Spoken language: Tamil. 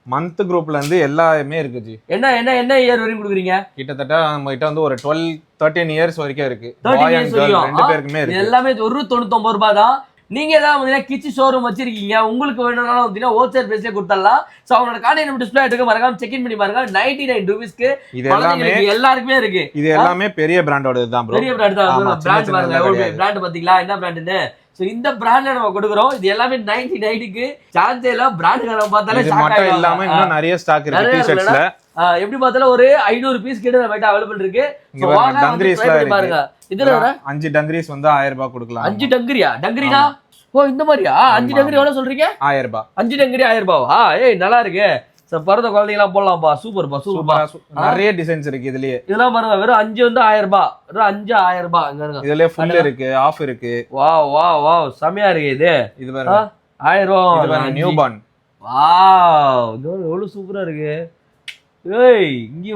மந்த் குரூப்ல இருந்து எல்லாமே இருக்கு ஜி. என்ன என்ன என்ன இயர் வரையும் கொடுக்குறீங்க? கிட்டத்தட்ட நம்ம கிட்ட வந்து ஒரு 12-13 இயர்ஸ் வரைக்கும் இருக்கு. 13 இயர்ஸ் வரையும் ரெண்டு பேருக்குமே இருக்கு. எல்லாமே ஒரு 99 ரூபாய் தான். நீங்க ஏதாவது கிச்சி ஷோரூம் வச்சிருக்கீங்க, உங்களுக்கு வேணும்னாலும் வந்து ஹோல்சேல் பிரைஸ்ல கொடுத்துடலாம். சோ அவங்களோட கார்டை நம்ம டிஸ்ப்ளே எடுக்க மறக்காம செக் இன் பண்ணி பாருங்க. 99 ரூபீஸ்க்கு இது எல்லாமே எல்லாருக்குமே இருக்கு. இது எல்லாமே பெரிய பிராண்டோட தான் ப்ரோ. பெரிய பிராண்ட் தான். பிராண்ட் பாருங்க, பிராண்ட் பாத்தீங்களா என்ன பிராண்ட்னு. சோ இந்த பிராண்ட்ல நம்ம கொடுக்குறோம். இது எல்லாமே 99க்கு சான்ஸேல பிராண்ட் நம்ம பார்த்தாலே ஷாக் மட்டும் இல்லாம இன்னும் நிறைய ஸ்டாக் இருக்கு டி-ஷர்ட்ஸ்ல. எப்படி பார்த்தாலும் ஒரு 500 பீஸ் கிட்ட நம்ம கிட்ட அவேilable இருக்கு. சோ வாங்க டங்கரிஸ்ல பாருங்க. இதுல 5 டங்கரிஸ் வந்து 1000 ரூபாய் கொடுக்கலாம். 5 டங்கரியா? டங்கரினா ஓ இந்த மாதிரியா? 5 டங்கரி எவ்வளவு சொல்றீங்க? 1000 ரூபாய். 5 டங்கரி 1000 ரூபாவா? ஏய் நல்லா இருக்கு. பரத குழந்தைங்க எல்லாம் போடலாம்பா. சூப்பர்ப்பா சூப்பர்ப்பா. நிறைய டிசைன்ஸ் இருக்கு இதுலயே. இதெல்லாம் பாருங்க வெறும் 5 வந்து 1000 ரூபாய். வெறும் 5 1000 ரூபாய். இங்க இருங்க. இதுலயே ஃபுல் இருக்கு, ஆஃப் இருக்கு. வாவ் வாவ் வாவ் செமையா இருக்கு இது. இது பாருங்க 1000 ரூபாய். இது பாருங்க நியூ பார்ன். வாவ் இது எவ்வளவு சூப்பரா இருக்கு. ஏய் இங்க